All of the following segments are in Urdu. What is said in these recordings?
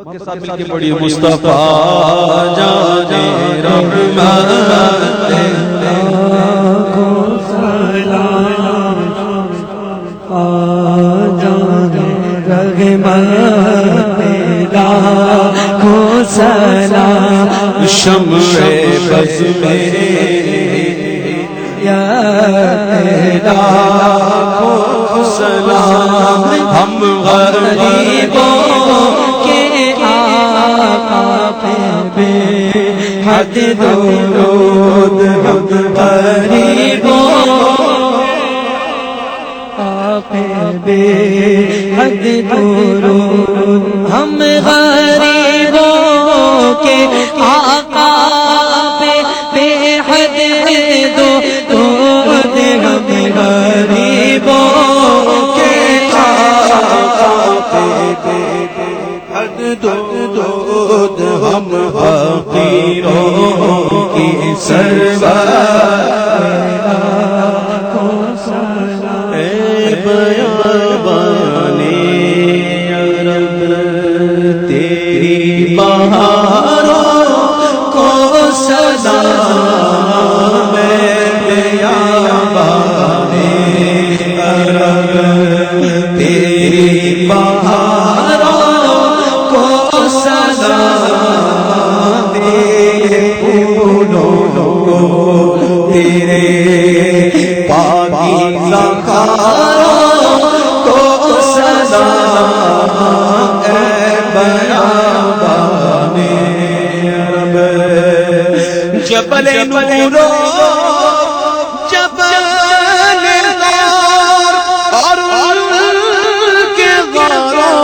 کے ساتھ مل کے پڑھی مصطفیٰ جانے رحمت لاکھوں سلام جانے رحمت لاکھوں سلام شمع بز میں یا لاکھوں سلام ہم غریبوں بے حد درود ہم غریبوں آپ بے حد درود ہم غریبوں کے آقا پہ بے حد درود ہم غریبوں کے آقا پہ بے حد درود ہم فقیروں کی سرور اے بیابانے عرب تیری بہاروں کو سلام اے بیابانے عرب تیری بہاروں تیرے پاکیزہ کاروں کو سلام اے بیابانے عرب جبل نورو جبل غار اور ان کے غاروں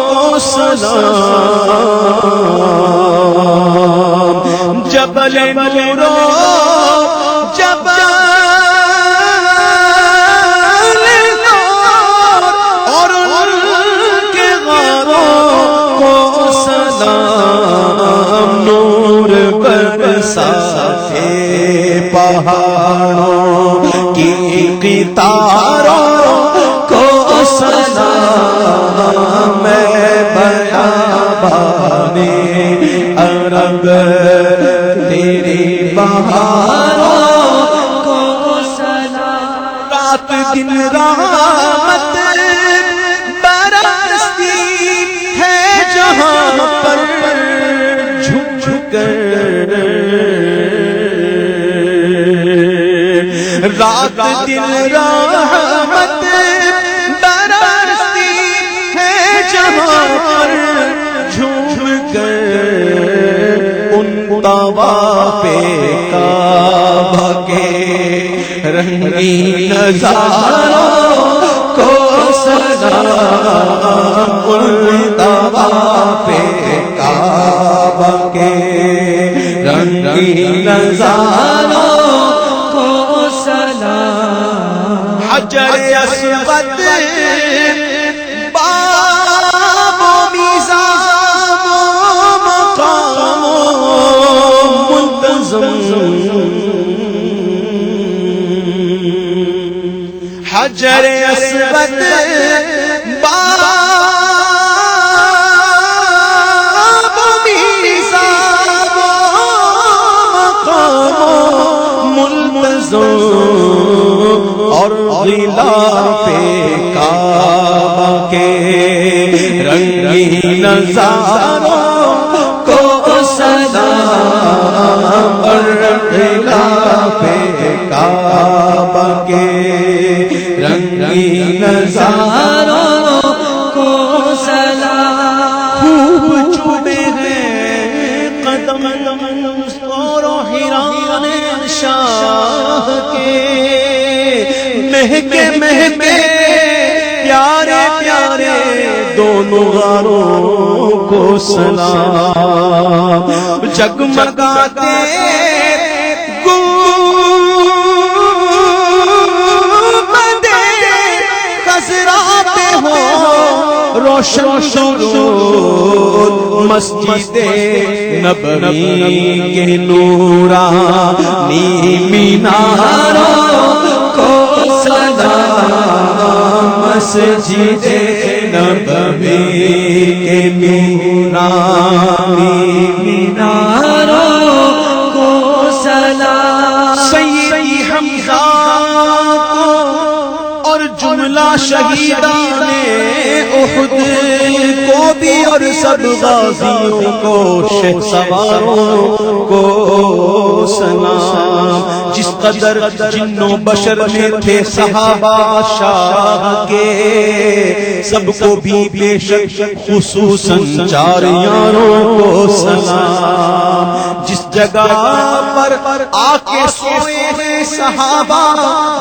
کو سلام جبل نورو جبل غار اور ان کے غاروں کو سلام نور برساتے پہاڑوں کی قطاروں کو سلام اے بیابانے عرب تیری بہاروں کو سلام رات دن رحمت برستی ہے جہاں پر جھک جھک کر رات دن رحمت برستی ہے جہاں پر جھوم کر ان طواف کعبہ کے رنگین نظاروں کو سلام ان طواف کعبہ کے رنگین نظاروں کو سلام حجر اسود حجر اسود باب میزاب مقام ملتزم اور غلاف کعبہ کے رنگین نظاروں کو سلام اور غلاف کعبہ کے رنگین نظاروں کو سلام خوب چوبے ہیں قدم اور حیران شاہ کے مہکے مہکے پیارے پیارے دونوں غاروں کو سلام جگمگاتے روشن شروع مسجد نبوی کے نورانی میناروں کو سلام مسجد نبوی کے نورانی میناروں کو سلام سیدی حمزہ کو اور جملہ شہیدان احد کو بھی اور سب غازیوں کو شہسواروں کو سلام جس قدر جن و بشر میں تھے صحابہ شاہ کے سب کو بھی بے شک خصوصاً چار یاروں کو سلام جس جگہ پر آ کے سوئے ہیں صحابہ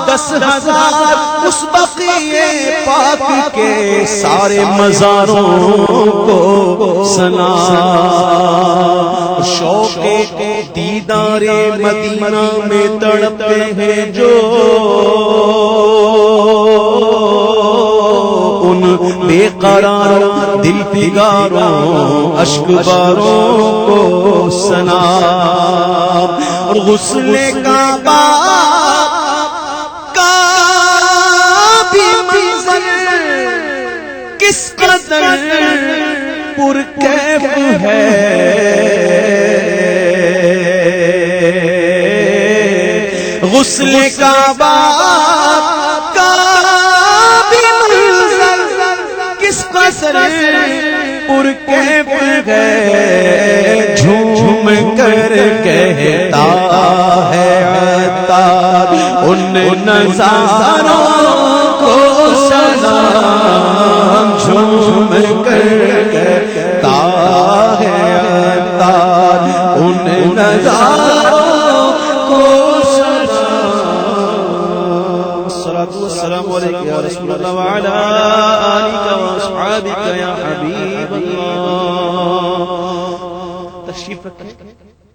10,000 اس بقیے پاک کے سارے مزاروں کو سلام شوق دیدار مدینہ میں تڑپتے ہیں جو ان بے قرار دل پگاروں اشک باروں کو سلام اور غسل کعبہ کا بھی منظر کس قدر پرکیف ہے غسل کعبہ کا بھی منظر کس قدر پرکیف ہے جھوم کر کہتا ہے عطار ان نظاروں کو سلام جھوم کر کہتا ہے عطار ان نظاروں کو سلام الصلاة والسلام علیکہ یا رسول اللہ وعلا آلکہ واصحابکہ یا حبیب اللہ تشریف رکھیں